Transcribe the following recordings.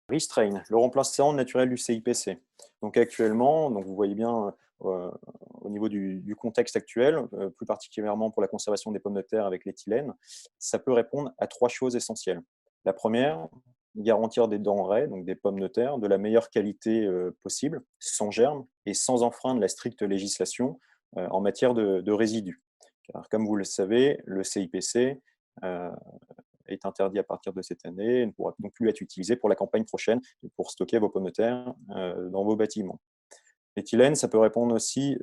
Restrain, le remplaçant naturel du CIPC. Donc actuellement, vous voyez bien au niveau du contexte actuel, plus particulièrement pour la conservation des pommes de terre avec l'éthylène, ça peut répondre à 3 choses essentielles. La première, garantir des denrées, donc des pommes de terre, de la meilleure qualité possible, sans germes et sans enfreindre la stricte législation en matière de résidus. Car comme vous le savez, le CIPC est interdit à partir de cette année et ne pourra donc plus être utilisé pour la campagne prochaine pour stocker vos pommes de terre dans vos bâtiments. L'éthylène, ça peut répondre aussi,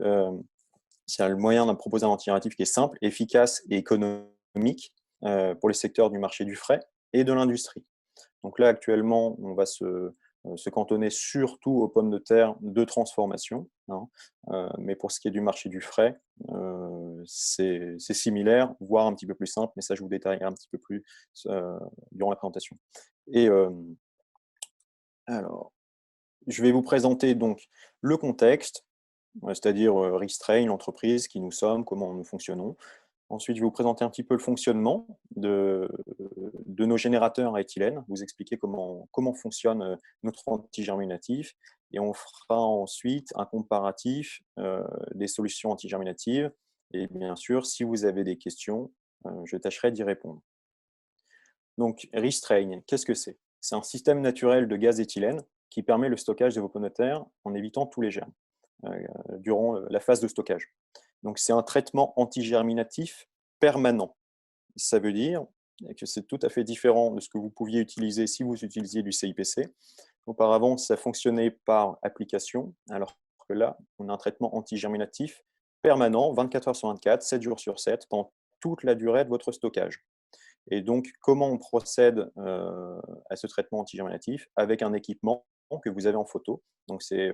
c'est le moyen de proposer un anti-réactif qui est simple, efficace et économique pour les secteurs du marché du frais et de l'industrie. Donc là, actuellement, on va se cantonner surtout aux pommes de terre de transformation, hein, mais pour ce qui est du marché du frais, c'est similaire, voire un petit peu plus simple, mais ça, je vous détaillerai un petit peu plus durant la présentation. Et alors, je vais vous présenter donc le contexte, c'est-à-dire Restrain, l'entreprise, qui nous sommes, comment nous fonctionnons. Ensuite, je vais vous présenter un petit peu le fonctionnement de nos générateurs à éthylène, vous expliquer comment fonctionne notre antigerminatif et on fera ensuite un comparatif des solutions antigerminatives et bien sûr, si vous avez des questions, je tâcherai d'y répondre. Donc, Restrain, qu'est-ce que c'est? C'est un système naturel de gaz éthylène qui permet le stockage de vos pommes de terre en évitant tous les germes durant la phase de stockage. Donc, c'est un traitement antigerminatif permanent. Ça veut dire que c'est tout à fait différent de ce que vous pouviez utiliser si vous utilisiez du CIPC. Auparavant, ça fonctionnait par application, alors que là, on a un traitement antigerminatif permanent, 24 heures sur 24, 7 jours sur 7, pendant toute la durée de votre stockage. Et donc, comment on procède à ce traitement antigerminatif? Avec un équipement que vous avez en photo. Donc, c'est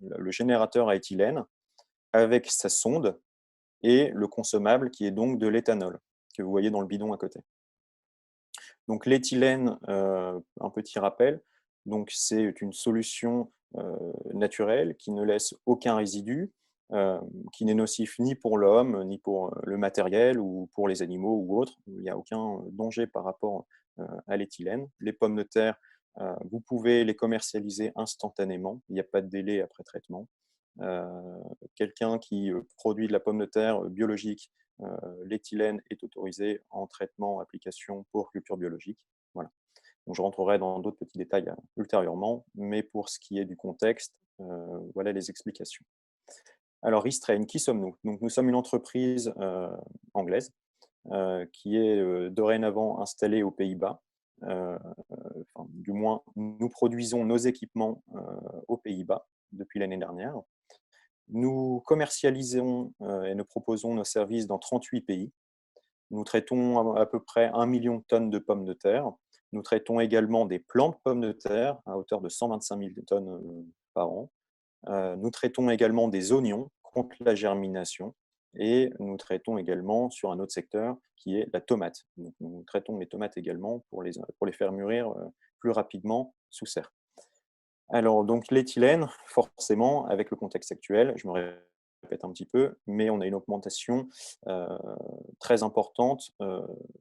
le générateur à éthylène avec sa sonde et le consommable qui est donc de l'éthanol, que vous voyez dans le bidon à côté. Donc l'éthylène, un petit rappel, donc c'est une solution naturelle qui ne laisse aucun résidu, qui n'est nocif ni pour l'homme, ni pour le matériel ou pour les animaux ou autres. Il n'y a aucun danger par rapport à l'éthylène. Les pommes de terre, vous pouvez les commercialiser instantanément, il n'y a pas de délai après traitement. Quelqu'un qui produit de la pomme de terre biologique, l'éthylène est autorisé en traitement, application pour culture biologique. Voilà. Donc, je rentrerai dans d'autres petits détails ultérieurement, mais pour ce qui est du contexte, voilà les explications. Alors, Restrain, qui sommes-nous? Donc, nous sommes une entreprise anglaise qui est dorénavant installée aux Pays-Bas. Enfin, du moins, nous produisons nos équipements aux Pays-Bas depuis l'année dernière. Nous commercialisons et nous proposons nos services dans 38 pays. Nous traitons à peu près 1 million de tonnes de pommes de terre. Nous traitons également des plants de pommes de terre à hauteur de 125 000 tonnes par an. Nous traitons également des oignons contre la germination et nous traitons également sur un autre secteur qui est la tomate. Donc, nous traitons les tomates également pour les faire mûrir plus rapidement sous serre. Alors, donc l'éthylène, forcément, avec le contexte actuel, je me répète un petit peu, mais on a une augmentation très importante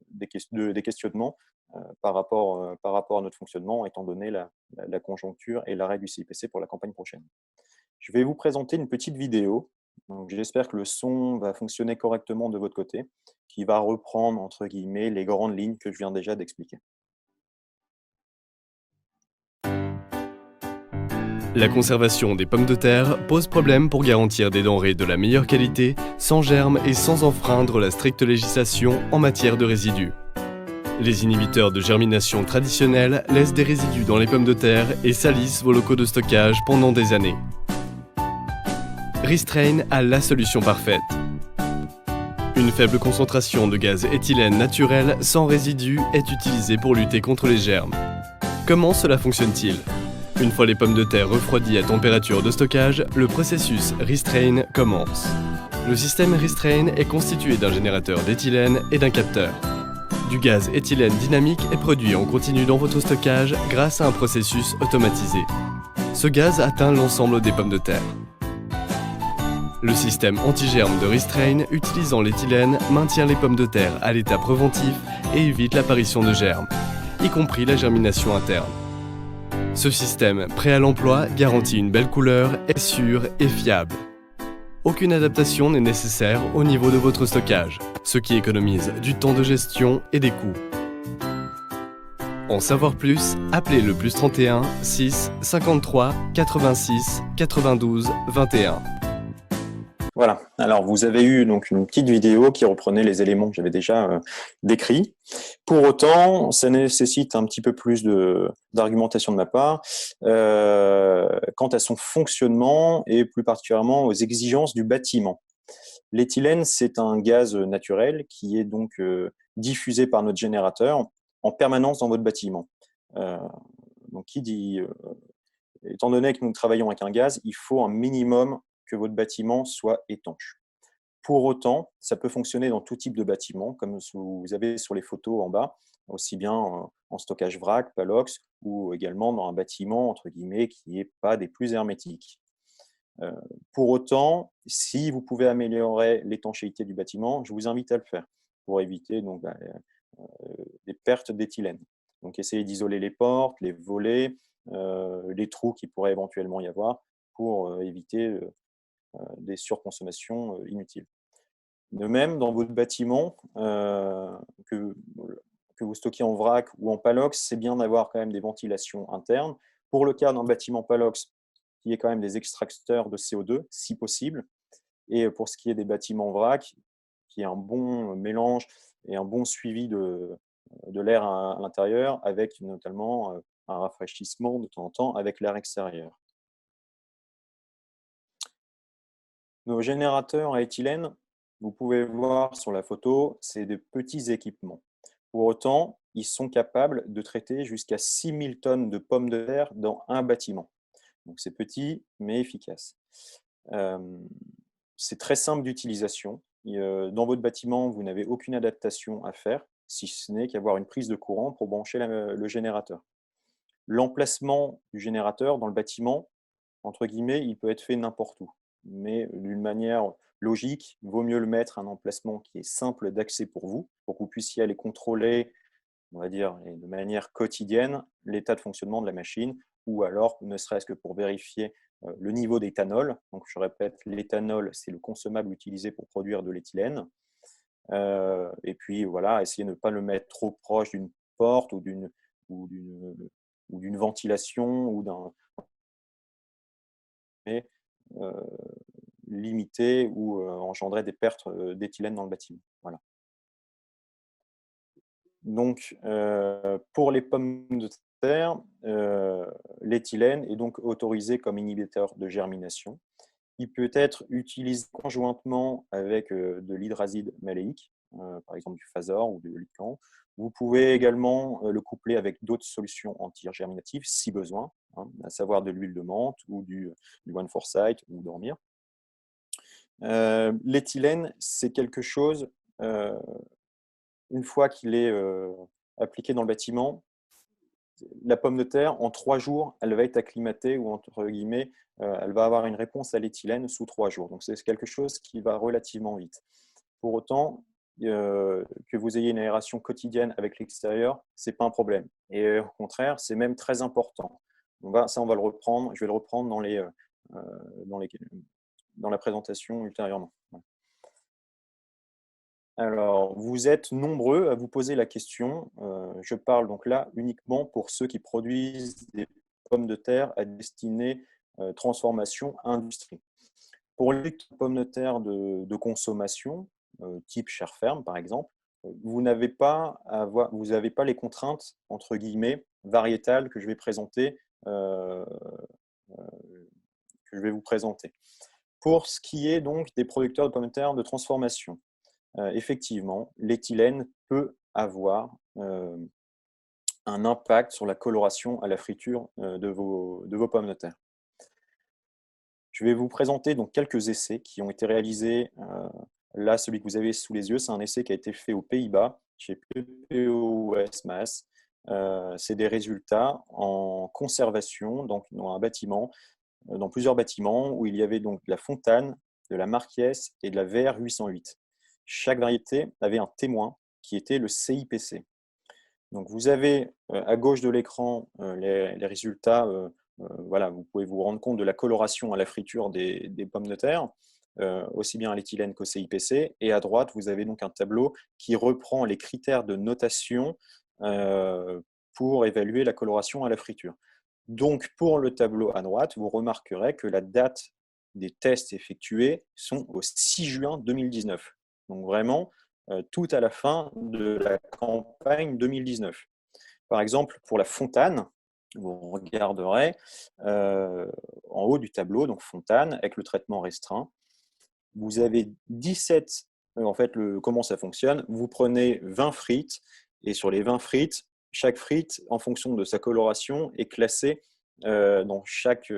des questionnements par rapport à notre fonctionnement, étant donné la conjoncture et l'arrêt du CIPC pour la campagne prochaine. Je vais vous présenter une petite vidéo. J'espère que le son va fonctionner correctement de votre côté, qui va reprendre, entre guillemets, les grandes lignes que je viens déjà d'expliquer. La conservation des pommes de terre pose problème pour garantir des denrées de la meilleure qualité, sans germes et sans enfreindre la stricte législation en matière de résidus. Les inhibiteurs de germination traditionnels laissent des résidus dans les pommes de terre et salissent vos locaux de stockage pendant des années. Restrain a la solution parfaite. Une faible concentration de gaz éthylène naturel sans résidus est utilisée pour lutter contre les germes. Comment cela fonctionne-t-il ? Une fois les pommes de terre refroidies à température de stockage, le processus Restrain commence. Le système Restrain est constitué d'un générateur d'éthylène et d'un capteur. Du gaz éthylène dynamique est produit en continu dans votre stockage grâce à un processus automatisé. Ce gaz atteint l'ensemble des pommes de terre. Le système anti-germe de Restrain, utilisant l'éthylène, maintient les pommes de terre à l'état préventif et évite l'apparition de germes, y compris la germination interne. Ce système, prêt à l'emploi, garantit une belle couleur, est sûr et fiable. Aucune adaptation n'est nécessaire au niveau de votre stockage, ce qui économise du temps de gestion et des coûts. En savoir plus, appelez le +31 6 53 86 92 21. Voilà, alors vous avez eu donc une petite vidéo qui reprenait les éléments que j'avais déjà décrits. Pour autant, ça nécessite un petit peu plus d'argumentation de ma part quant à son fonctionnement et plus particulièrement aux exigences du bâtiment. L'éthylène, c'est un gaz naturel qui est donc diffusé par notre générateur en permanence dans votre bâtiment. Donc, qui dit, étant donné que nous travaillons avec un gaz, il faut un minimum que votre bâtiment soit étanche. Pour autant, ça peut fonctionner dans tout type de bâtiment, comme vous avez sur les photos en bas, aussi bien en stockage vrac, Palox, ou également dans un bâtiment, entre guillemets, qui n'est pas des plus hermétiques. Pour autant, si vous pouvez améliorer l'étanchéité du bâtiment, je vous invite à le faire pour éviter donc, des pertes d'éthylène. Donc, essayez d'isoler les portes, les volets, les trous qu'il pourrait éventuellement y avoir pour éviter des surconsommations inutiles. De même, dans votre bâtiment, que vous stockez en vrac ou en Palox, c'est bien d'avoir quand même des ventilations internes. Pour le cas d'un bâtiment Palox, qui est quand même des extracteurs de CO2, si possible. Et pour ce qui est des bâtiments vrac, qui est un bon mélange et un bon suivi de l'air à l'intérieur, avec notamment un rafraîchissement de temps en temps avec l'air extérieur. Nos générateurs à éthylène, vous pouvez voir sur la photo, c'est de petits équipements. Pour autant, ils sont capables de traiter jusqu'à 6000 tonnes de pommes de terre dans un bâtiment. Donc c'est petit, mais efficace. C'est très simple d'utilisation. Dans votre bâtiment, vous n'avez aucune adaptation à faire, si ce n'est qu'avoir une prise de courant pour brancher le générateur. L'emplacement du générateur dans le bâtiment, entre guillemets, il peut être fait n'importe où. Mais d'une manière logique, il vaut mieux le mettre à un emplacement qui est simple d'accès pour vous que vous puissiez aller contrôler, on va dire, de manière quotidienne, l'état de fonctionnement de la machine, ou alors, ne serait-ce que pour vérifier le niveau d'éthanol. Donc, je répète, l'éthanol, c'est le consommable utilisé pour produire de l'éthylène. Et puis, voilà, essayer de ne pas le mettre trop proche d'une porte ou d'une ventilation ou d'un limiter ou engendrer des pertes d'éthylène dans le bâtiment. Voilà. Donc, pour les pommes de terre, l'éthylène est donc autorisé comme inhibiteur de germination. Il peut être utilisé conjointement avec de l'hydrazide maléique, par exemple du Phasor ou du Lican. Vous pouvez également le coupler avec d'autres solutions anti-germinatives si besoin, hein, à savoir de l'huile de menthe ou du One Forsyth ou Dormir. L'éthylène, c'est quelque chose, une fois qu'il est appliqué dans le bâtiment, la pomme de terre, en 3 jours, elle va être acclimatée ou entre guillemets, elle va avoir une réponse à l'éthylène sous 3 jours. Donc, c'est quelque chose qui va relativement vite. Pour autant, que vous ayez une aération quotidienne avec l'extérieur, ce n'est pas un problème. Et au contraire, c'est même très important. Ça, on va le reprendre. Je vais le reprendre dans la présentation ultérieurement. Alors, vous êtes nombreux à vous poser la question. Je parle donc là uniquement pour ceux qui produisent des pommes de terre à destinée transformation industrie. Pour les pommes de terre de consommation, type chair ferme par exemple, vous n'avez pas les contraintes entre guillemets variétales que je vais vous présenter. Pour ce qui est donc des producteurs de pommes de terre de transformation, effectivement, l'éthylène peut avoir un impact sur la coloration à la friture de vos pommes de terre. Je vais vous présenter donc quelques essais qui ont été réalisés. Là, celui que vous avez sous les yeux, c'est un essai qui a été fait aux Pays-Bas, chez PPO Westmaas. C'est des résultats en conservation donc dans un bâtiment, dans plusieurs bâtiments où il y avait donc de la Fontane, de la Marquies et de la VR 808. Chaque variété avait un témoin qui était le CIPC. Donc, vous avez à gauche de l'écran les résultats. Voilà, vous pouvez vous rendre compte de la coloration à la friture des pommes de terre, aussi bien à l'éthylène qu'au CIPC. Et à droite, vous avez donc un tableau qui reprend les critères de notation pour évaluer la coloration à la friture. Donc, pour le tableau à droite, vous remarquerez que la date des tests effectués sont au 6 juin 2019. Donc, vraiment, tout à la fin de la campagne 2019. Par exemple, pour la Fontane, vous regarderez en haut du tableau, donc Fontane, avec le traitement restreint. Vous avez 17, en fait, comment ça fonctionne? Vous prenez 20 frites, et sur les 20 frites, chaque frite, en fonction de sa coloration, est classée dans chaque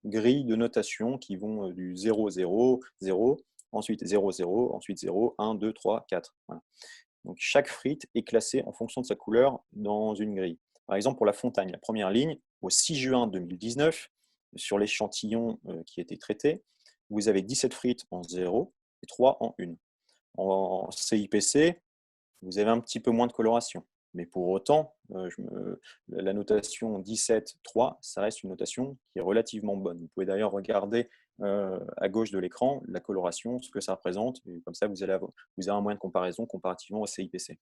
grille de notation qui vont du 0, 0, 0, ensuite 0, 0, ensuite 0, 1, 2, 3, 4. Voilà. Donc chaque frite est classée en fonction de sa couleur dans une grille. Par exemple, pour la Fontaine, la première ligne, au 6 juin 2019, sur l'échantillon qui a été traité, vous avez 17 frites en 0 et 3 en 1. En CIPC, vous avez un petit peu moins de coloration. Mais pour autant, la notation 17,3, ça reste une notation qui est relativement bonne. Vous pouvez d'ailleurs regarder à gauche de l'écran la coloration, ce que ça représente, et comme ça vous avez un moyen de comparaison comparativement au CIPC.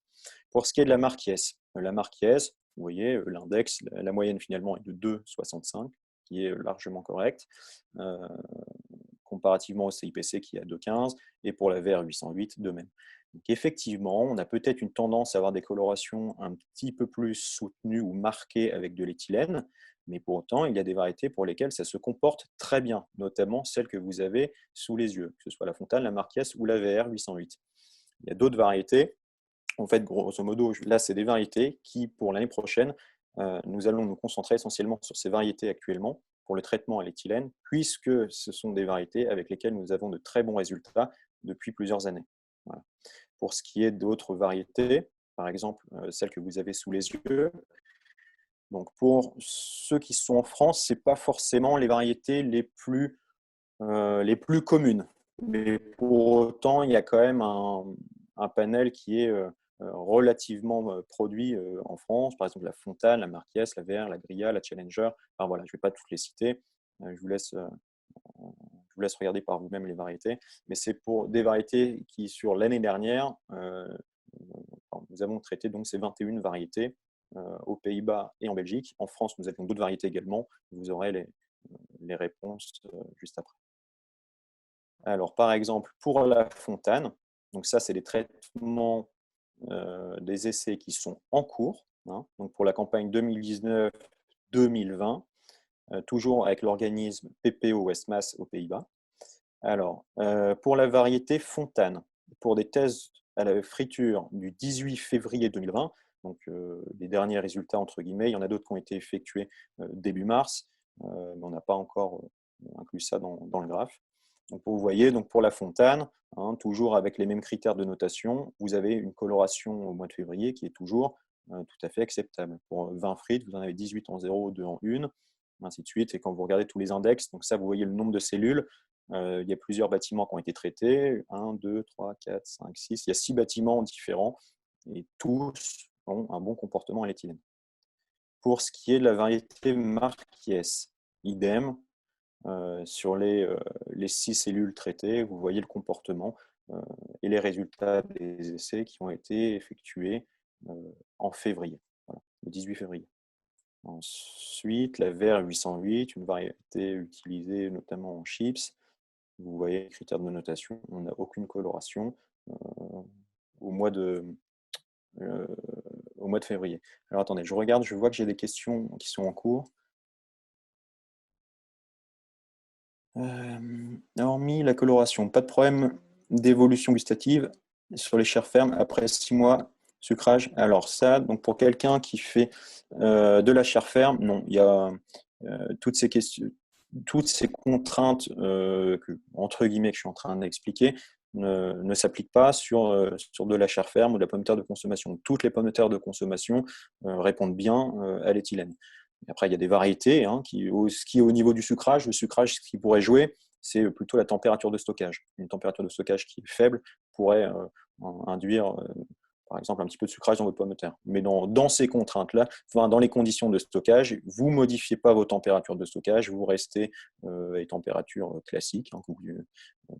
Pour ce qui est de la marque IS, vous voyez, l'index, la moyenne finalement est de 2,65, qui est largement correcte, comparativement au CIPC qui est à 2,15, et pour la VR 808, de même. Donc effectivement, on a peut-être une tendance à avoir des colorations un petit peu plus soutenues ou marquées avec de l'éthylène, mais pour autant, il y a des variétés pour lesquelles ça se comporte très bien, notamment celles que vous avez sous les yeux, que ce soit la Fontane, la Marquès ou la VR 808. Il y a d'autres variétés. En fait, grosso modo, là, c'est des variétés qui, pour l'année prochaine, nous allons nous concentrer essentiellement sur ces variétés actuellement pour le traitement à l'éthylène, puisque ce sont des variétés avec lesquelles nous avons de très bons résultats depuis plusieurs années. Voilà. Pour ce qui est d'autres variétés, par exemple celles que vous avez sous les yeux, donc pour ceux qui sont en France, ce n'est pas forcément les variétés les plus communes. Mais pour autant, il y a quand même un panel qui est relativement produit en France. Par exemple, la Fontane, la Marquès, la VR, la Grilla, la Challenger. Enfin, voilà, je ne vais pas toutes les citer. Je vous laisse regarder par vous-même les variétés. Mais c'est pour des variétés qui, sur l'année dernière, nous avons traité donc ces 21 variétés aux Pays-Bas et en Belgique. En France, nous avions d'autres variétés également. Vous aurez les réponses juste après. Alors, par exemple, pour la Fontane, donc ça, c'est les traitements des essais qui sont en cours. Hein, donc pour la campagne 2019-2020, toujours avec l'organisme PPO Westmaas aux Pays-Bas. Alors, pour la variété Fontane, pour des tests à la friture du 18 février 2020, donc les derniers résultats entre guillemets, il y en a d'autres qui ont été effectués début mars, mais on n'a pas encore inclus ça dans le graphe. Donc vous voyez, donc pour la Fontane, hein, toujours avec les mêmes critères de notation, vous avez une coloration au mois de février qui est toujours tout à fait acceptable. Pour 20 frites, vous en avez 18 en 0, 2 en 1, ainsi de suite. Et quand vous regardez tous les index, donc ça, vous voyez le nombre de cellules. Il y a plusieurs bâtiments qui ont été traités. 1, 2, 3, 4, 5, 6. Il y a 6 bâtiments différents et tous ont un bon comportement à l'éthylène. Pour ce qui est de la variété Marquès, idem. Sur les 6 cellules traitées, vous voyez le comportement et les résultats des essais qui ont été effectués en février, voilà, le 18 février. Ensuite, la VR 808, une variété utilisée notamment en chips. Vous voyez les critères de notation, on n'a aucune coloration au mois de février. Alors attendez, je regarde, je vois que j'ai des questions qui sont en cours. Hormis la coloration, pas de problème d'évolution gustative sur les chairs fermes après 6 mois sucrage. Alors ça, donc pour quelqu'un qui fait de la chair ferme, non, il y a toutes ces questions, toutes ces contraintes entre guillemets que je suis en train d'expliquer ne s'appliquent pas sur de la chair ferme ou de la pomme de terre de consommation. Toutes les pommes de terre de consommation répondent bien à l'éthylène. Après, il y a des variétés qui, au niveau du sucrage, le sucrage, ce qui pourrait jouer, c'est plutôt la température de stockage. Une température de stockage qui est faible pourrait induire par exemple un petit peu de sucrage dans votre pomme de terre. Mais dans ces contraintes-là, enfin, dans les conditions de stockage, vous ne modifiez pas vos températures de stockage, vous restez à des températures classiques, hein,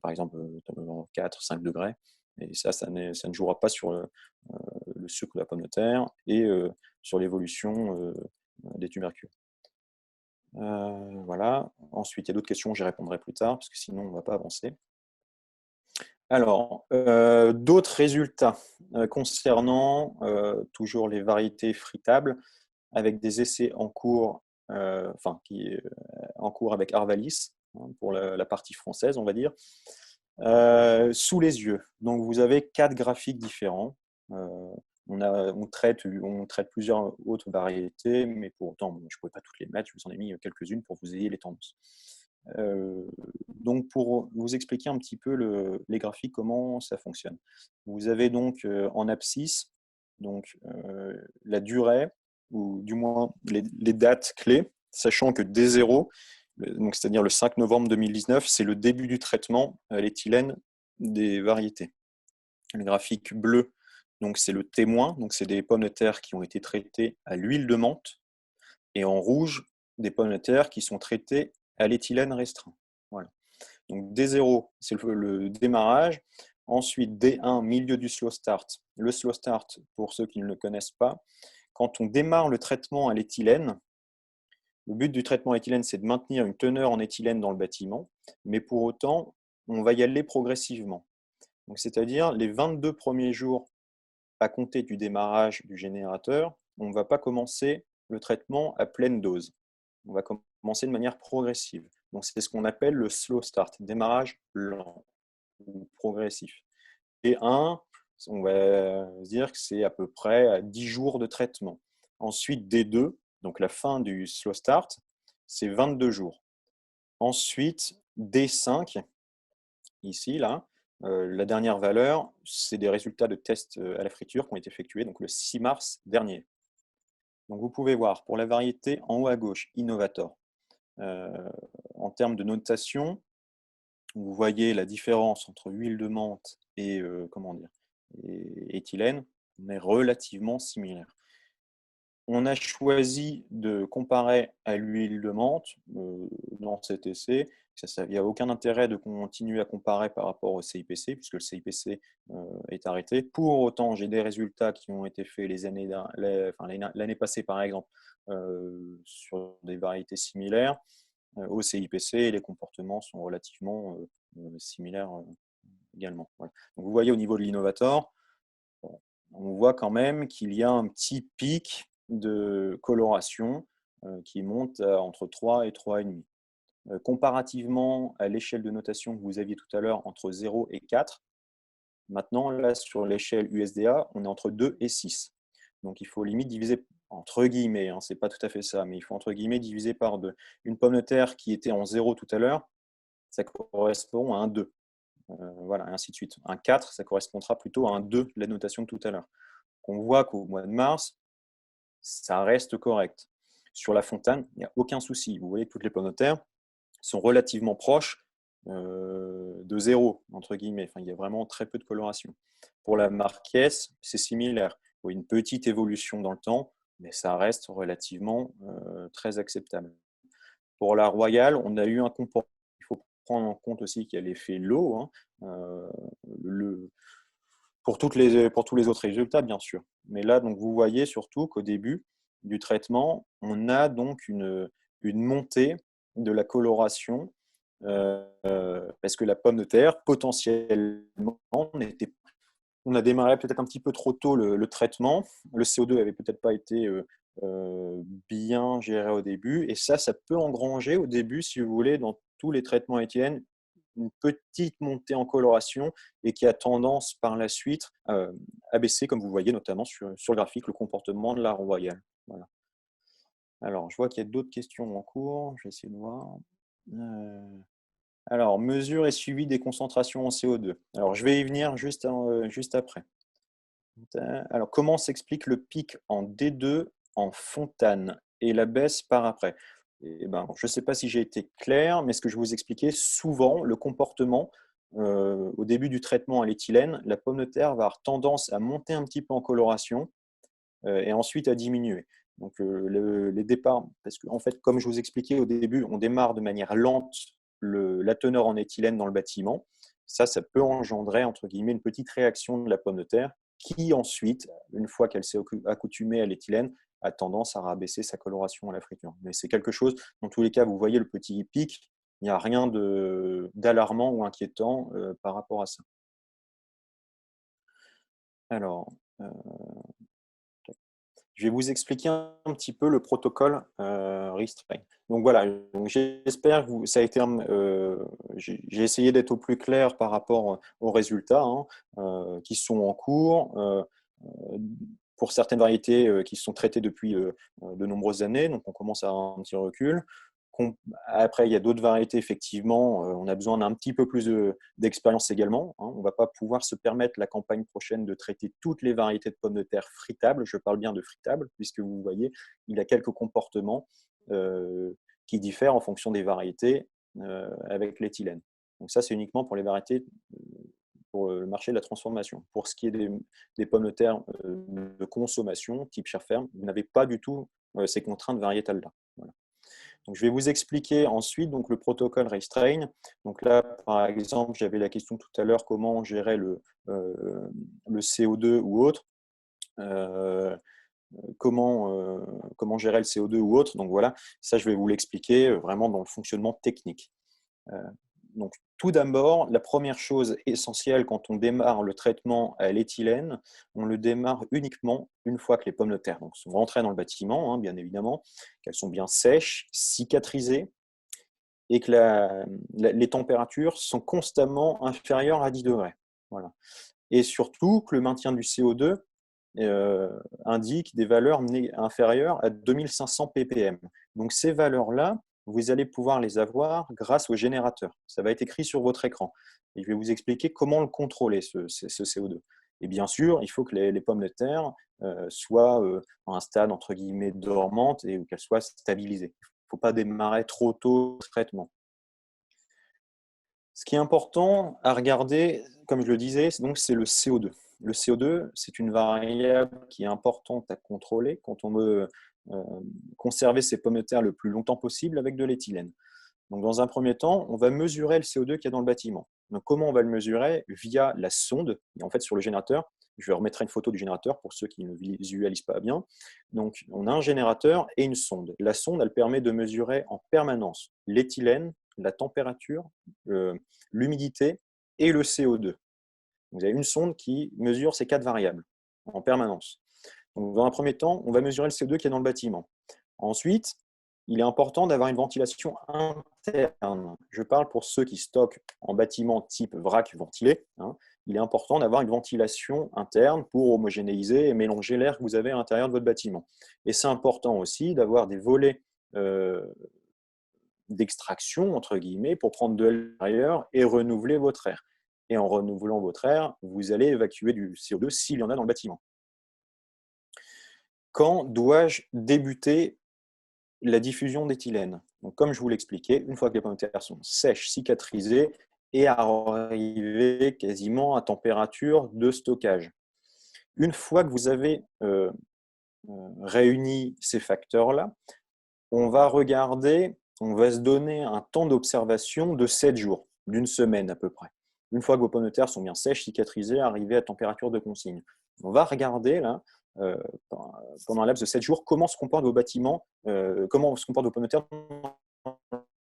par exemple 4-5 degrés. Et ça ne jouera pas sur le sucre de la pomme de terre et sur l'évolution des tubercules. Voilà. Ensuite, il y a d'autres questions, j'y répondrai plus tard, parce que sinon, on ne va pas avancer. Alors, d'autres résultats concernant toujours les variétés fritables, avec des essais en cours, en cours avec Arvalis, hein, pour la partie française, on va dire, sous les yeux. Donc, vous avez 4 graphiques différents. On traite plusieurs autres variétés, mais pour autant, bon, je ne pouvais pas toutes les mettre, je vous en ai mis quelques-unes pour que vous ayez les tendances. Donc, pour vous expliquer un petit peu les graphiques, comment ça fonctionne. Vous avez donc en abscisse donc, la durée, ou du moins les dates clés, sachant que D0, c'est-à-dire le 5 novembre 2019, c'est le début du traitement à l'éthylène des variétés. Le graphique bleu, donc c'est le témoin, donc c'est des pommes de terre qui ont été traitées à l'huile de menthe, et en rouge, des pommes de terre qui sont traitées à l'éthylène restreint. Voilà. Donc D0, c'est le démarrage. Ensuite, D1, milieu du slow start. Le slow start, pour ceux qui ne le connaissent pas, quand on démarre le traitement à l'éthylène, le but du traitement à l'éthylène, c'est de maintenir une teneur en éthylène dans le bâtiment, mais pour autant, on va y aller progressivement. C'est-à-dire les 22 premiers jours à compter du démarrage du générateur, on ne va pas commencer le traitement à pleine dose. On va commencer de manière progressive. Donc, c'est ce qu'on appelle le slow start, démarrage lent ou progressif. Et on va se dire que c'est à peu près à 10 jours de traitement. Ensuite, D2, donc la fin du slow start, c'est 22 jours. Ensuite, D5, ici, là, la dernière valeur, c'est des résultats de tests à la friture qui ont été effectués donc le 6 mars dernier. Donc vous pouvez voir, pour la variété en haut à gauche, Innovator, en termes de notation, vous voyez la différence entre huile de menthe et, et éthylène, mais relativement similaire. On a choisi de comparer à l'huile de menthe dans cet essai. Il n'y a aucun intérêt de continuer à comparer par rapport au CIPC, puisque le CIPC est arrêté. Pour autant, j'ai des résultats qui ont été faits l'année passée, par exemple, sur des variétés similaires au CIPC, et les comportements sont relativement similaires également. Voilà. Donc, vous voyez au niveau de l'innovator, on voit quand même qu'il y a un petit pic de coloration qui monte à entre 3 et 3,5. Comparativement à l'échelle de notation que vous aviez tout à l'heure entre 0 et 4, maintenant, là, sur l'échelle USDA, on est entre 2 et 6. Donc, il faut limite diviser, entre guillemets, hein, ce n'est pas tout à fait ça, mais il faut entre guillemets diviser par 2. Une pomme de terre qui était en 0 tout à l'heure, ça correspond à un 2. Voilà, et ainsi de suite. Un 4, ça correspondra plutôt à un 2 de la notation de tout à l'heure. On voit qu'au mois de mars, ça reste correct. Sur la Fontane, il n'y a aucun souci. Vous voyez que toutes les pommes de terre sont relativement proches de 0, entre guillemets. Enfin, il y a vraiment très peu de coloration. Pour la Marquès, c'est similaire. Il y a une petite évolution dans le temps, mais ça reste relativement très acceptable. Pour la Royale, on a eu un comportement. Il faut prendre en compte aussi qu'il y a l'effet lot, hein, pour tous les autres résultats, bien sûr. Mais là, donc, vous voyez surtout qu'au début du traitement, on a donc une montée de la coloration parce que la pomme de terre, potentiellement, on a démarré peut-être un petit peu trop tôt le traitement. Le CO2 n'avait peut-être pas été bien géré au début. Et ça peut engranger au début, si vous voulez, dans tous les traitements étienne, une petite montée en coloration et qui a tendance par la suite à baisser, comme vous voyez notamment sur le graphique, le comportement de la Royale. Voilà. Alors, je vois qu'il y a d'autres questions en cours. Je vais essayer de voir. Alors, mesure et suivi des concentrations en CO2. Alors, je vais y venir juste après. Alors, comment s'explique le pic en D2 en Fontane et la baisse par après? Je ne sais pas si j'ai été clair, mais ce que je vous expliquais, souvent, le comportement au début du traitement à l'éthylène, la pomme de terre va avoir tendance à monter un petit peu en coloration et ensuite à diminuer. Donc les départs, parce qu'en fait, comme je vous expliquais au début, on démarre de manière lente la teneur en éthylène dans le bâtiment. Ça peut engendrer, entre guillemets, une petite réaction de la pomme de terre qui ensuite, une fois qu'elle s'est accoutumée à l'éthylène, a tendance à rabaisser sa coloration à la friture. Mais c'est quelque chose, dans tous les cas, vous voyez le petit pic, il n'y a rien d'alarmant ou inquiétant par rapport à ça. Alors, je vais vous expliquer un petit peu le protocole Restrain. Donc voilà, j'espère que ça a été j'ai essayé d'être au plus clair par rapport aux résultats qui sont en cours. Pour certaines variétés qui sont traitées depuis de nombreuses années, donc on commence à avoir un petit recul. Après, il y a d'autres variétés, effectivement, on a besoin d'un petit peu plus d'expérience également. On ne va pas pouvoir se permettre la campagne prochaine de traiter toutes les variétés de pommes de terre fritables. Je parle bien de fritables, puisque vous voyez, il y a quelques comportements qui diffèrent en fonction des variétés avec l'éthylène. Donc ça, c'est uniquement pour les variétés pour le marché de la transformation. Pour ce qui est des pommes de terre de consommation, type chair ferme, vous n'avez pas du tout ces contraintes variétales-là. Voilà. Donc, je vais vous expliquer ensuite donc, le protocole Restrain. Donc là, par exemple, j'avais la question tout à l'heure, comment gérer le CO2 ou autre. Comment gérer le CO2 ou autre. Donc voilà, ça, je vais vous l'expliquer vraiment dans le fonctionnement technique. Donc, tout d'abord, la première chose essentielle quand on démarre le traitement à l'éthylène, on le démarre uniquement une fois que les pommes de terre sont rentrées dans le bâtiment, bien évidemment, qu'elles sont bien sèches, cicatrisées et que les températures sont constamment inférieures à 10 degrés. Voilà. Et surtout que le maintien du CO2 indique des valeurs inférieures à 2500 ppm. Donc ces valeurs-là, vous allez pouvoir les avoir grâce au générateur. Ça va être écrit sur votre écran. Et je vais vous expliquer comment le contrôler, ce CO2. Et bien sûr, il faut que les pommes de terre soient à un stade, entre guillemets, dormante et qu'elles soient stabilisées. Il ne faut pas démarrer trop tôt le traitement. Ce qui est important à regarder, comme je le disais, c'est le CO2. Le CO2, c'est une variable qui est importante à contrôler quand on veut conserver ses pommes de terre le plus longtemps possible avec de l'éthylène. Donc, dans un premier temps, on va mesurer le CO2 qu'il y a dans le bâtiment. Donc, comment on va le mesurer? Via la sonde. Et en fait, sur le générateur, je vais remettre une photo du générateur pour ceux qui ne visualisent pas bien. Donc, on a un générateur et une sonde. La sonde, elle permet de mesurer en permanence l'éthylène, la température, l'humidité et le CO2. Vous avez une sonde qui mesure ces 4 variables en permanence. Donc, dans un premier temps, on va mesurer le CO2 qui est dans le bâtiment. Ensuite, il est important d'avoir une ventilation interne. Je parle pour ceux qui stockent en bâtiment type vrac ventilé. Il est important d'avoir une ventilation interne pour homogénéiser et mélanger l'air que vous avez à l'intérieur de votre bâtiment. Et c'est important aussi d'avoir des volets d'extraction, entre guillemets, pour prendre de l'air et renouveler votre air. Et en renouvelant votre air, vous allez évacuer du CO2 s'il y en a dans le bâtiment. Quand dois-je débuter la diffusion d'éthylène? Donc, comme je vous l'expliquais, une fois que les pommes de terre sont sèches, cicatrisées et arrivées quasiment à température de stockage. Une fois que vous avez réuni ces facteurs-là, on va se donner un temps d'observation de 7 jours, d'une semaine à peu près. Une fois que vos pommes de terre sont bien sèches, cicatrisées, arrivées à température de consigne. On va regarder là, pendant un laps de 7 jours, comment se comportent vos bâtiments, comment se comportent vos pommes de terre dans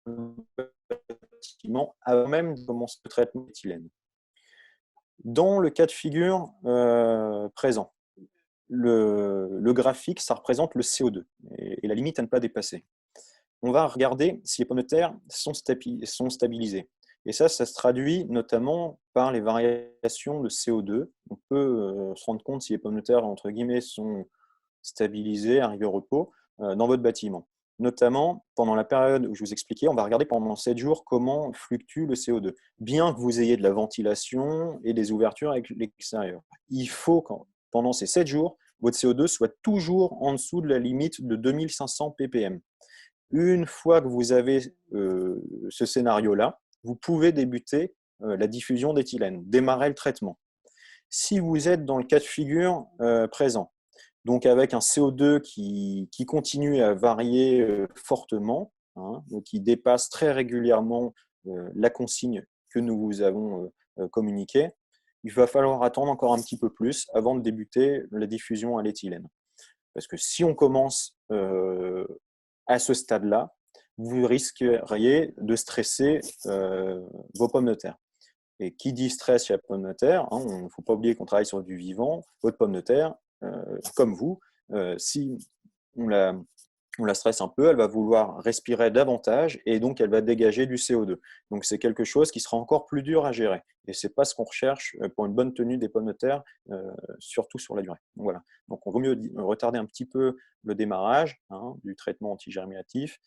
le bâtiment avant même de commencer le traitement d'éthylène. Dans le cas de figure présent, le graphique, ça représente le CO2 et la limite à ne pas dépasser. On va regarder si les pommes de terre sont stabilisées. Et ça se traduit notamment par les variations de CO2. On peut se rendre compte si les pommes de terre, entre guillemets, sont stabilisées, arrivées au repos, dans votre bâtiment. Notamment, pendant la période où je vous expliquais, on va regarder pendant 7 jours comment fluctue le CO2. Bien que vous ayez de la ventilation et des ouvertures avec l'extérieur. Il faut, pendant ces 7 jours, votre CO2 soit toujours en dessous de la limite de 2500 ppm. Une fois que vous avez ce scénario-là, vous pouvez débuter la diffusion d'éthylène, démarrer le traitement. Si vous êtes dans le cas de figure présent, donc avec un CO2 qui continue à varier fortement, hein, donc qui dépasse très régulièrement la consigne que nous vous avons communiquée, il va falloir attendre encore un petit peu plus avant de débuter la diffusion à l'éthylène. Parce que si on commence à ce stade-là, vous risqueriez de stresser vos pommes de terre. Et qui dit stress chez la pomme de terre, hein, il ne faut pas oublier qu'on travaille sur du vivant, votre pomme de terre, comme vous, si on la stresse un peu, elle va vouloir respirer davantage et donc elle va dégager du CO2. Donc c'est quelque chose qui sera encore plus dur à gérer. Et ce n'est pas ce qu'on recherche pour une bonne tenue des pommes de terre, surtout sur la durée. Donc, voilà. Donc on vaut mieux retarder un petit peu le démarrage du traitement antigerminatif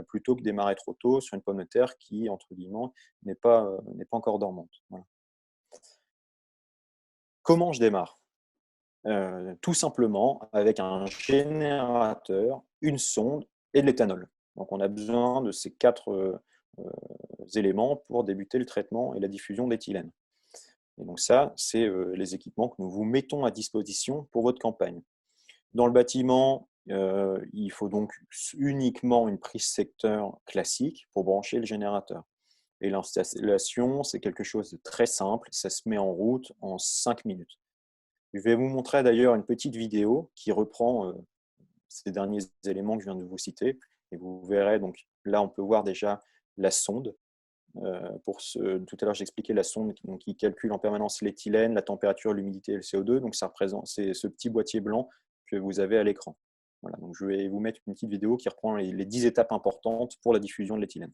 plutôt que démarrer trop tôt sur une pomme de terre qui, entre guillemets, n'est pas encore dormante. Voilà. Comment je démarre ? Tout simplement avec un générateur, une sonde et de l'éthanol. Donc on a besoin de ces 4 éléments pour débuter le traitement et la diffusion d'éthylène. Et donc ça, c'est les équipements que nous vous mettons à disposition pour votre campagne. Dans le bâtiment, il faut donc uniquement une prise secteur classique pour brancher le générateur. Et l'installation, c'est quelque chose de très simple, ça se met en route en 5 minutes. Je vais vous montrer d'ailleurs une petite vidéo qui reprend ces derniers éléments que je viens de vous citer. Et vous verrez, donc là, on peut voir déjà la sonde. Tout à l'heure, j'expliquais la sonde qui calcule en permanence l'éthylène, la température, l'humidité et le CO2. Donc, ça représente, c'est ce petit boîtier blanc que vous avez à l'écran. Voilà, donc je vais vous mettre une petite vidéo qui reprend les 10 étapes importantes pour la diffusion de l'éthylène.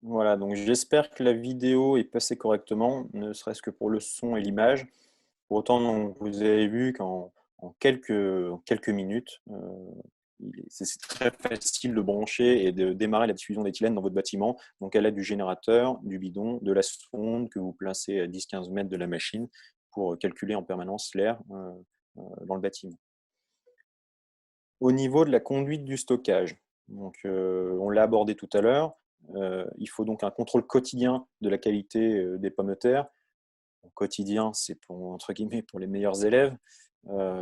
Voilà, donc j'espère que la vidéo est passée correctement, ne serait-ce que pour le son et l'image. Pour autant, vous avez vu qu'en quelques minutes, c'est très facile de brancher et de démarrer la diffusion d'éthylène dans votre bâtiment, donc à l'aide du générateur, du bidon, de la sonde que vous placez à 10-15 mètres de la machine pour calculer en permanence l'air dans le bâtiment. Au niveau de la conduite du stockage, donc, on l'a abordé tout à l'heure, il faut donc un contrôle quotidien de la qualité des pommes de terre. Quotidien, c'est entre guillemets pour les meilleurs élèves.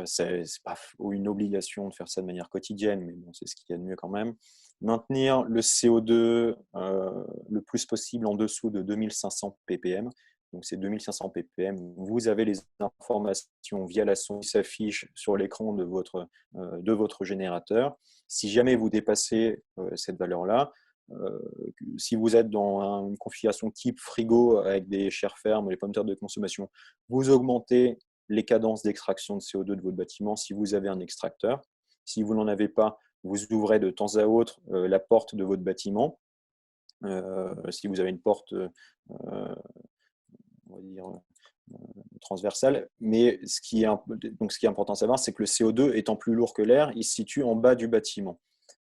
C'est pas une obligation de faire ça de manière quotidienne, mais bon, c'est ce qu'il y a de mieux quand même. Maintenir le CO2 le plus possible en dessous de 2500 ppm. Donc c'est 2500 ppm. Vous avez les informations via la sonde qui s'affiche sur l'écran de votre générateur. Si jamais vous dépassez cette valeur-là, si vous êtes dans une configuration type frigo avec des chairs fermes, les pommes de terre de consommation, vous augmentez les cadences d'extraction de CO2 de votre bâtiment si vous avez un extracteur. Si vous n'en avez pas, vous ouvrez de temps à autre la porte de votre bâtiment. Si vous avez une porte on va dire, transversale. Mais ce qui est important à savoir, c'est que le CO2 étant plus lourd que l'air, il se situe en bas du bâtiment.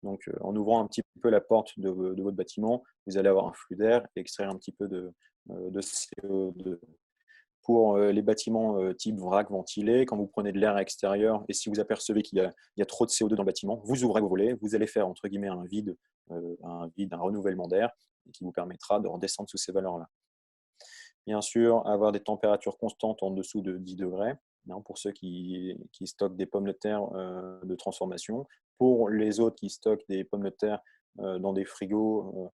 Donc, en ouvrant un petit peu la porte de votre bâtiment, vous allez avoir un flux d'air et extraire un petit peu de CO2. pour les bâtiments type vrac ventilé, quand vous prenez de l'air extérieur et si vous apercevez qu'il y a trop de CO2 dans le bâtiment, vous ouvrez vos volets, vous allez faire entre guillemets un vide, un renouvellement d'air qui vous permettra de redescendre sous ces valeurs-là. Bien sûr, avoir des températures constantes en dessous de 10 degrés, pour ceux qui stockent des pommes de terre de transformation. Pour les autres qui stockent des pommes de terre dans des frigos,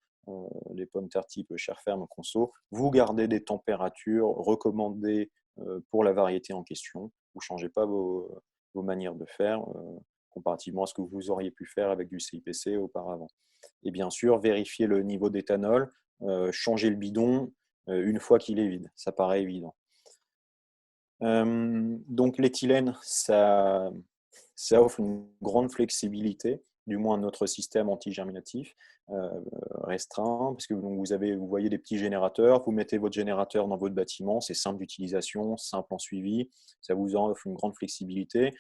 les pommes de terre type chair ferme conso, vous gardez des températures recommandées pour la variété en question. Vous ne changez pas vos manières de faire comparativement à ce que vous auriez pu faire avec du CIPC auparavant. Et bien sûr, vérifier le niveau d'éthanol, changer le bidon une fois qu'il est vide. Ça paraît évident. Donc l'éthylène, ça offre une grande flexibilité, du moins notre système anti-germinatif restreint, parce que donc, vous voyez des petits générateurs, vous mettez votre générateur dans votre bâtiment, c'est simple d'utilisation, simple en suivi, ça vous offre une grande flexibilité.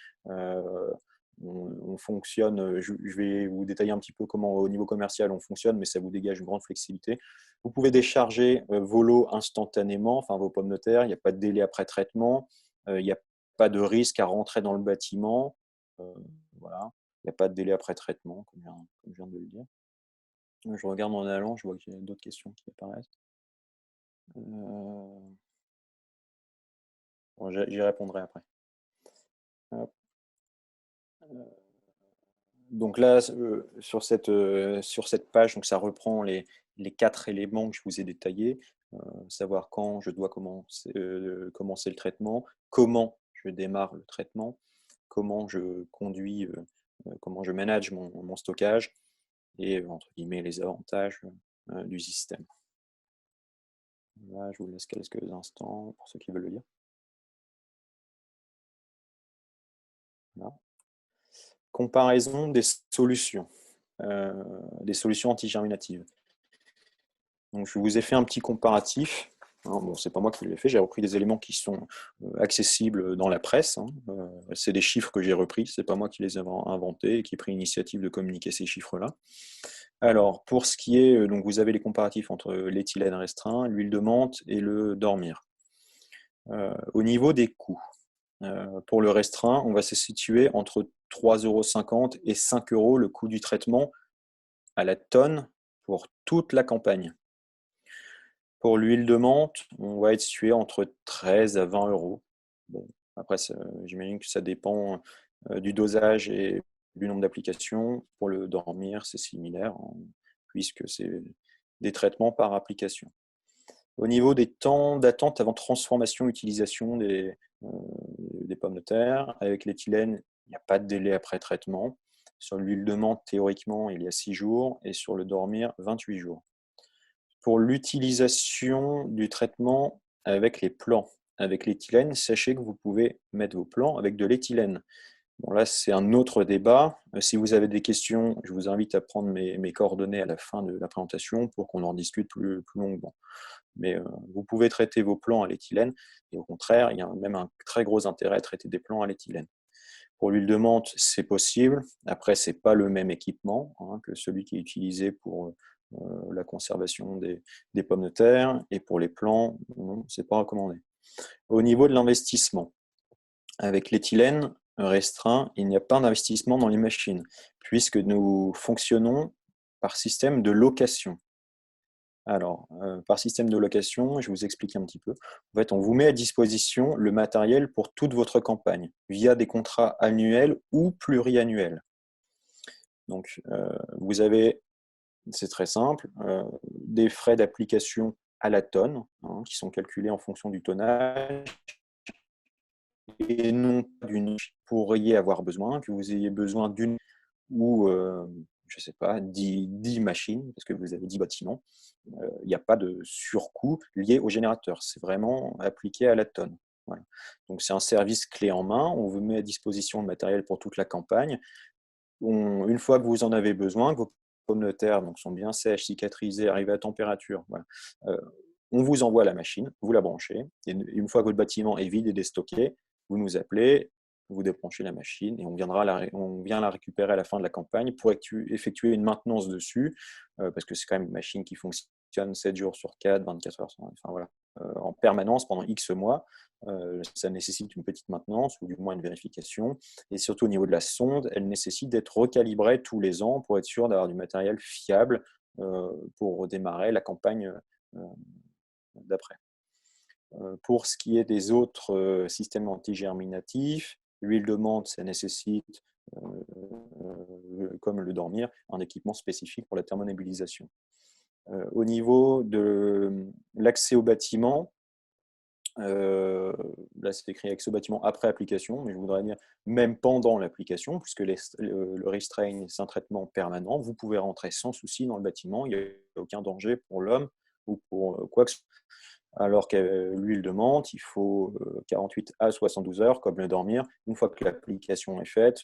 On fonctionne, je vais vous détailler un petit peu comment au niveau commercial on fonctionne, mais ça vous dégage une grande flexibilité. Vous pouvez décharger vos lots instantanément, enfin vos pommes de terre, il n'y a pas de délai après traitement, il n'y a pas de risque à rentrer dans le bâtiment, voilà. Il n'y a pas de délai après traitement, comme je viens de le dire. Je regarde en allant, je vois qu'il y a d'autres questions qui apparaissent. Bon, j'y répondrai après. Donc là, sur cette page, donc ça reprend les 4 éléments que je vous ai détaillés. Savoir quand je dois commencer le traitement, comment je démarre le traitement, comment je conduis, comment je manage mon stockage et entre guillemets les avantages du système. Là, je vous laisse quelques instants pour ceux qui veulent le lire. Voilà. Comparaison des solutions anti-germinatives. Donc, je vous ai fait un petit comparatif. Bon, c'est pas moi qui l'ai fait, j'ai repris des éléments qui sont accessibles dans la presse. C'est des chiffres que j'ai repris, c'est pas moi qui les ai inventés et qui ai pris l'initiative de communiquer ces chiffres-là. Alors, pour ce qui est, donc vous avez les comparatifs entre l'éthylène restreint, l'huile de menthe et le dormir. Au niveau des coûts, pour le restreint, on va se situer entre 3,50 € et 5 € le coût du traitement à la tonne pour toute la campagne. Pour l'huile de menthe, on va être situé entre 13 à 20 €. Bon, après, j'imagine que ça dépend du dosage et du nombre d'applications. Pour le dormir, c'est similaire, puisque c'est des traitements par application. Au niveau des temps d'attente avant transformation, utilisation des pommes de terre, avec l'éthylène, il n'y a pas de délai après traitement. Sur l'huile de menthe, théoriquement, il y a 6 jours, et sur le dormir, 28 jours. Pour l'utilisation du traitement avec les plants, avec l'éthylène, sachez que vous pouvez mettre vos plants avec de l'éthylène. Bon, là, c'est un autre débat. Si vous avez des questions, je vous invite à prendre mes coordonnées à la fin de la présentation pour qu'on en discute plus longuement. Mais vous pouvez traiter vos plants à l'éthylène, et au contraire, il y a même un très gros intérêt à traiter des plants à l'éthylène. Pour l'huile de menthe, c'est possible. Après, ce n'est pas le même équipement que celui qui est utilisé pour la conservation des pommes de terre, et pour les plants, ce n'est pas recommandé. Au niveau de l'investissement, avec l'éthylène restreint, il n'y a pas d'investissement dans les machines, puisque nous fonctionnons par système de location. Alors, par système de location, je vais vous expliquer un petit peu. En fait, on vous met à disposition le matériel pour toute votre campagne, via des contrats annuels ou pluriannuels. Donc, vous avez, c'est très simple, des frais d'application à la tonne, qui sont calculés en fonction du tonnage, et non d'une que vous pourriez avoir besoin, que vous ayez besoin d'une ou, je ne sais pas, 10 machines, parce que vous avez 10 bâtiments. Il n'y a pas de surcoût lié au générateur. C'est vraiment appliqué à la tonne. Voilà. Donc, c'est un service clé en main. On vous met à disposition le matériel pour toute la campagne. Une fois que vous en avez besoin, que vos pommes de terre donc, sont bien sèches, cicatrisées, arrivées à température, voilà. On vous envoie la machine, vous la branchez. Et une fois que votre bâtiment est vide et déstocké, vous nous appelez, vous débranchez la machine et on vient la récupérer à la fin de la campagne pour effectuer une maintenance dessus, parce que c'est quand même une machine qui fonctionne fonctionne 7 jours sur 4, 24 heures, enfin voilà, en permanence pendant X mois. Ça nécessite une petite maintenance ou du moins une vérification. Et surtout au niveau de la sonde, elle nécessite d'être recalibrée tous les ans pour être sûr d'avoir du matériel fiable pour redémarrer la campagne d'après. Pour ce qui est des autres systèmes antigerminatifs, l'huile de menthe, ça nécessite, comme le dormir, un équipement spécifique pour la thermonébulisation. Au niveau de l'accès au bâtiment, là c'est écrit accès au bâtiment après application, mais je voudrais dire même pendant l'application, puisque le Restrain, c'est un traitement permanent. Vous pouvez rentrer sans souci dans le bâtiment, il n'y a aucun danger pour l'homme ou pour quoi que ce soit. Alors que l'huile de menthe, il faut 48 à 72 heures, comme le dormir, une fois que l'application est faite.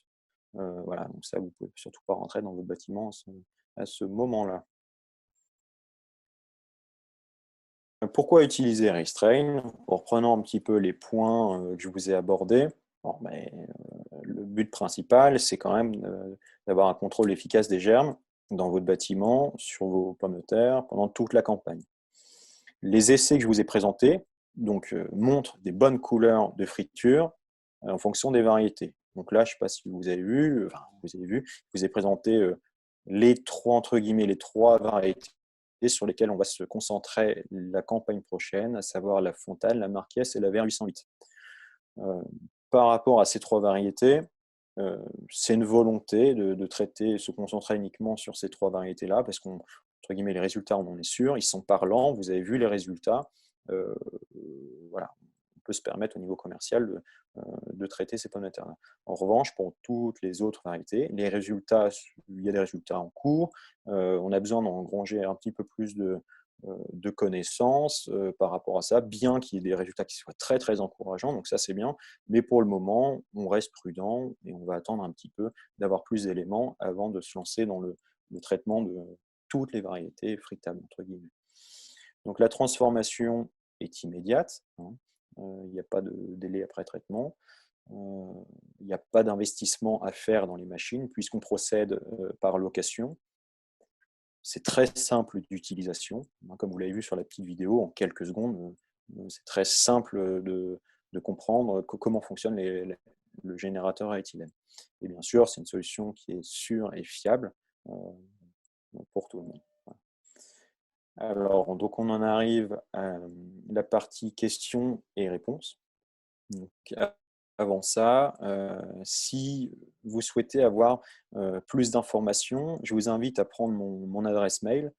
Voilà, donc ça, vous ne pouvez surtout pas rentrer dans votre bâtiment à ce moment-là. Pourquoi utiliser Restrain? En reprenant un petit peu les points que je vous ai abordés, bon, le but principal, c'est quand même d'avoir un contrôle efficace des germes dans votre bâtiment, sur vos pommes de terre, pendant toute la campagne. Les essais que je vous ai présentés montrent des bonnes couleurs de friture en fonction des variétés. Donc là, je ne sais pas si vous avez vu, je vous ai présenté les trois variétés sur lesquelles on va se concentrer la campagne prochaine, à savoir la Fontane, la Marquès et la VR 808. Par rapport à ces trois variétés, c'est une volonté de traiter, se concentrer uniquement sur ces trois variétés-là, parce qu'on, entre guillemets, les résultats, on en est sûr, ils sont parlants, vous avez vu les résultats. Voilà, on peut se permettre au niveau commercial de traiter ces pommes de terre-là. En revanche, pour toutes les autres variétés, les résultats, il y a des résultats en cours, on a besoin d'engranger un petit peu plus de connaissances par rapport à ça, bien qu'il y ait des résultats qui soient très très encourageants, donc ça c'est bien, mais pour le moment, on reste prudent et on va attendre un petit peu d'avoir plus d'éléments avant de se lancer dans le traitement de toutes les variétés fritables, entre guillemets. Donc la transformation est immédiate, hein, il n'y a pas de délai après traitement, il n'y a pas d'investissement à faire dans les machines puisqu'on procède par location. C'est très simple d'utilisation, comme vous l'avez vu sur la petite vidéo, en quelques secondes, c'est très simple de comprendre comment fonctionne le générateur à éthylène. Et bien sûr, c'est une solution qui est sûre et fiable pour tout le monde. Alors, donc on en arrive à la partie questions et réponses. Donc, avant ça, si vous souhaitez avoir plus d'informations, je vous invite à prendre mon adresse mail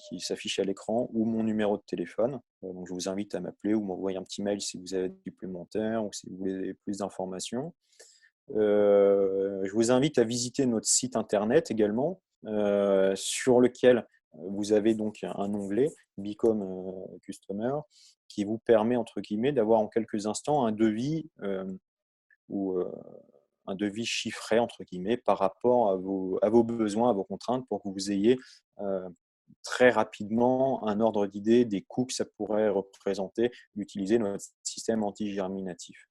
qui s'affiche à l'écran ou mon numéro de téléphone. Donc, je vous invite à m'appeler ou m'envoyer un petit mail si vous avez des supplémentaires ou si vous voulez plus d'informations. Je vous invite à visiter notre site internet également, sur lequel vous avez donc un onglet Become Customer qui vous permet entre guillemets d'avoir en quelques instants un devis ou un devis chiffré entre guillemets par rapport à vos besoins, à vos contraintes pour que vous ayez très rapidement un ordre d'idée des coûts que ça pourrait représenter d'utiliser notre système anti-germinatif.